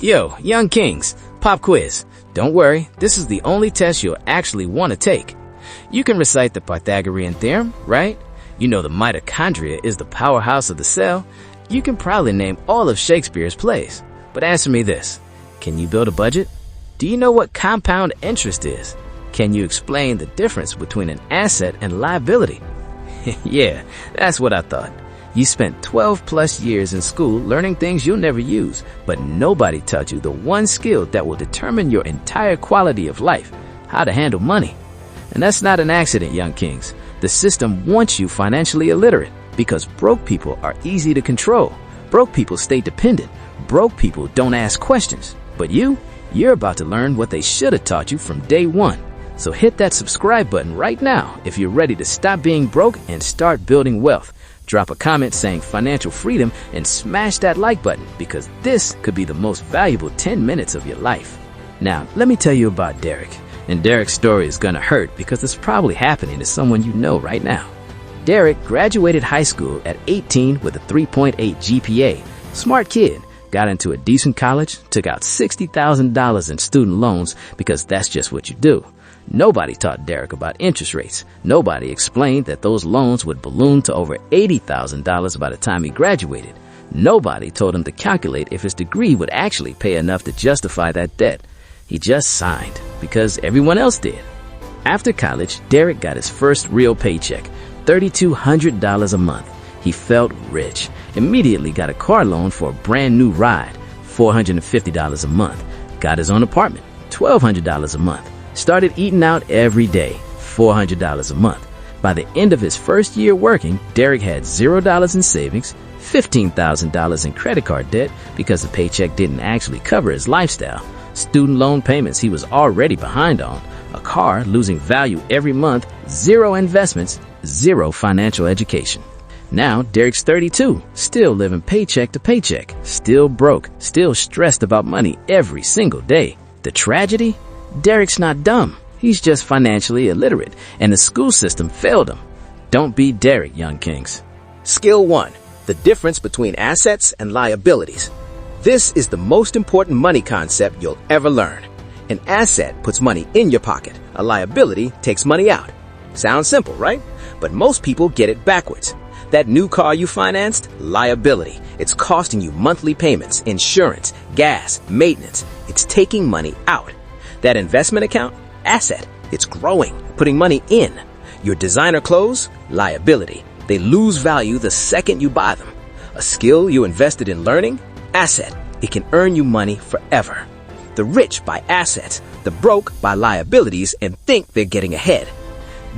Yo, young kings, pop quiz. Don't worry, this is the only test you'll actually want to take. You can recite the Pythagorean theorem, right? You know the mitochondria is the powerhouse of the cell. You can probably name all of Shakespeare's plays. But answer me this. Can you build a budget? Do you know what compound interest is? Can you explain the difference between an asset and liability? Yeah, that's what I thought. You spent 12 plus years in school learning things you'll never use, but nobody taught you the one skill that will determine your entire quality of life, how to handle money. And that's not an accident, young kings. The system wants you financially illiterate because broke people are easy to control. Broke people stay dependent. Broke people don't ask questions. But you're about to learn what they should have taught you from day one. So hit that subscribe button right now if you're ready to stop being broke and start building wealth. Drop a comment saying financial freedom and smash that like button because this could be the most valuable 10 minutes of your life. Now, let me tell you about Derek. And Derek's story is gonna hurt because it's probably happening to someone you know right now. Derek graduated high school at 18 with a 3.8 GPA. Smart kid. Got into a decent college, took out $60,000 in student loans because that's just what you do. Nobody taught Derek about interest rates. Nobody explained that those loans would balloon to over $80,000 by the time he graduated. Nobody told him to calculate if his degree would actually pay enough to justify that debt. He just signed because everyone else did. After college, Derek got his first real paycheck, $3,200 a month. He felt rich. Immediately got a car loan for a brand new ride, $450 a month. Got his own apartment, $1,200 a month. Started eating out every day, $400 a month. By the end of his first year working, Derek had $0 in savings, $15,000 in credit card debt because the paycheck didn't actually cover his lifestyle, student loan payments he was already behind on, a car losing value every month, zero investments, zero financial education. Now, Derek's 32, still living paycheck to paycheck, still broke, still stressed about money every single day. The tragedy? Derek's not dumb. He's just financially illiterate, and the school system failed him. Don't be Derek, young kings. Skill 1. The difference between assets and liabilities. This is the most important money concept you'll ever learn. An asset puts money in your pocket. A liability takes money out. Sounds simple, right? But most people get it backwards. That new car you financed? Liability. It's costing you monthly payments, insurance, gas, maintenance. It's taking money out. That investment account? Asset. It's growing, putting money in. Your designer clothes? Liability. They lose value the second you buy them. A skill you invested in learning? Asset. It can earn you money forever. The rich buy assets, the broke buy liabilities and think they're getting ahead.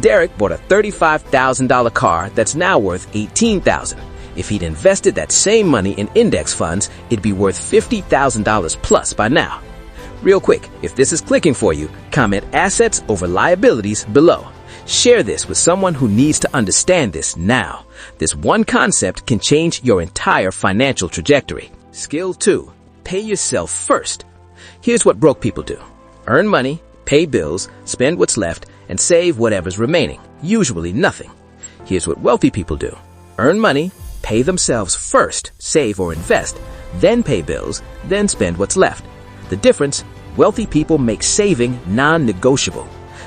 Derek bought a $35,000 car that's now worth $18,000. If he'd invested that same money in index funds, it'd be worth $50,000 plus by now. Real quick, if this is clicking for you, comment assets over liabilities below. Share this with someone who needs to understand this now. This one concept can change your entire financial trajectory. Skill 2. Pay yourself first. Here's what broke people do. Earn money, pay bills, spend what's left, and save whatever's remaining, usually nothing. Here's what wealthy people do. Earn money, pay themselves first, save or invest, then pay bills, then spend what's left. The difference, wealthy people make saving non-negotiable.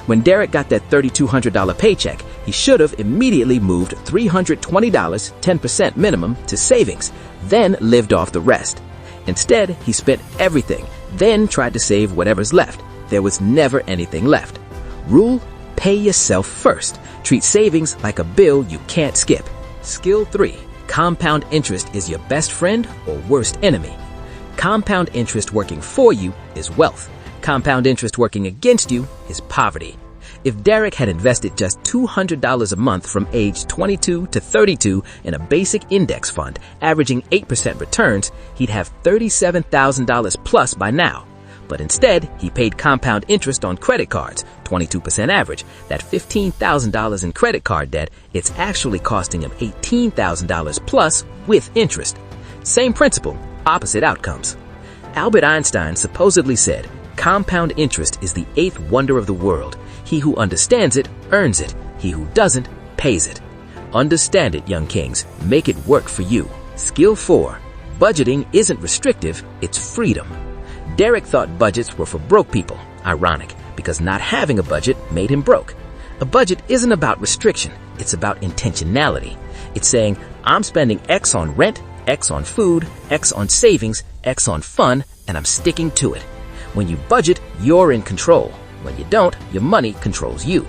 When Derek got that $3,200 paycheck, he should have immediately moved $320, 10% minimum, to savings, then lived off the rest. Instead, he spent everything, then tried to save whatever's left. There was never anything left. Rule: pay yourself first. Treat savings like a bill you can't skip. Skill 3. Compound interest is your best friend or worst enemy. Compound interest working for you is wealth. Compound interest working against you is poverty. If Derek had invested just $200 a month from age 22 to 32 in a basic index fund, averaging 8% returns, he'd have $37,000 plus by now. But instead, he paid compound interest on credit cards, 22% average. That $15,000 in credit card debt, it's actually costing him $18,000 plus with interest. Same principle, opposite outcomes. Albert Einstein supposedly said, "Compound interest is the eighth wonder of the world. He who understands it, earns it. He who doesn't, pays it." Understand it, young kings. Make it work for you. Skill 4. Budgeting isn't restrictive, it's freedom. Derek thought budgets were for broke people. Ironic, because not having a budget made him broke. A budget isn't about restriction, it's about intentionality. It's saying, I'm spending X on rent, X on food, X on savings, X on fun, and I'm sticking to it. When you budget, you're in control. When you don't, your money controls you.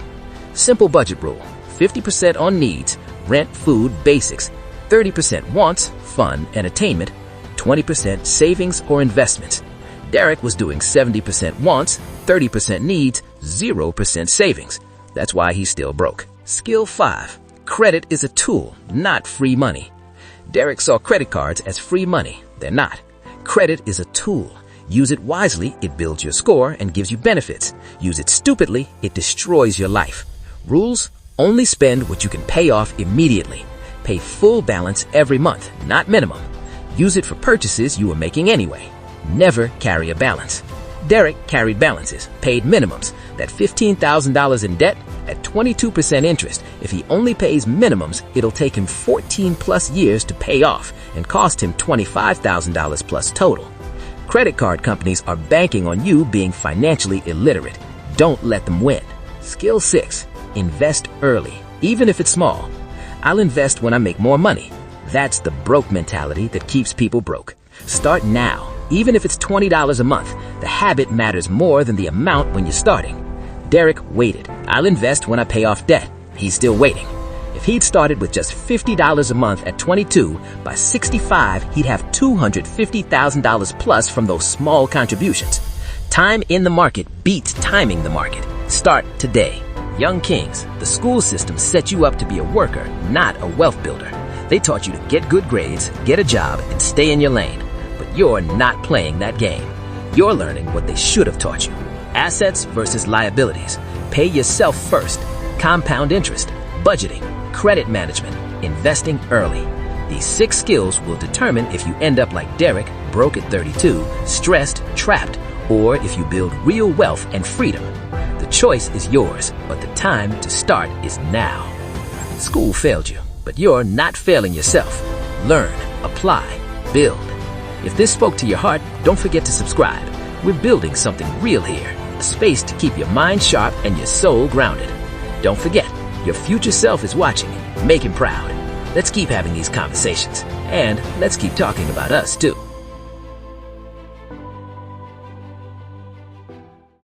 Simple budget rule: 50% on needs, rent, food, basics, 30% wants, fun, entertainment, 20% savings or investments. Derek was doing 70% wants, 30% needs, 0% savings. That's why he's still broke. Skill 5. Credit is a tool, not free money. Derek saw credit cards as free money. They're not. Credit is a tool. Use it wisely, it builds your score and gives you benefits. Use it stupidly, it destroys your life. Rules: only spend what you can pay off immediately. Pay full balance every month, not minimum. Use it for purchases you were making anyway. Never carry a balance. Derek carried balances, paid minimums. That $15,000 in debt at 22% interest. If he only pays minimums, it'll take him 14 plus years to pay off and cost him $25,000 plus total. Credit card companies are banking on you being financially illiterate. Don't let them win. Skill 6. Invest early, even if it's small. I'll invest when I make more money. That's the broke mentality that keeps people broke. Start now, even if it's $20 a month. The habit matters more than the amount when you're starting. Derek waited. I'll invest when I pay off debt. He's still waiting. If he'd started with just $50 a month at 22, by 65, he'd have $250,000 plus from those small contributions. Time in the market beats timing the market. Start today. Young Kings, the school system set you up to be a worker, not a wealth builder. They taught you to get good grades, get a job, and stay in your lane. But you're not playing that game. You're learning what they should have taught you. Assets versus liabilities. Pay yourself first. Compound interest. Budgeting. Credit management. Investing early. These 6 skills will determine if you end up like Derek, broke at 32, stressed, trapped, or if you build real wealth and freedom. The choice is yours, but the time to start is now. School failed you, but you're not failing yourself. Learn, apply, build. If this spoke to your heart, don't forget to subscribe. We're building something real here, a space to keep your mind sharp and your soul grounded. Don't forget, your future self is watching. Make him proud. Let's keep having these conversations, and let's keep talking about us too.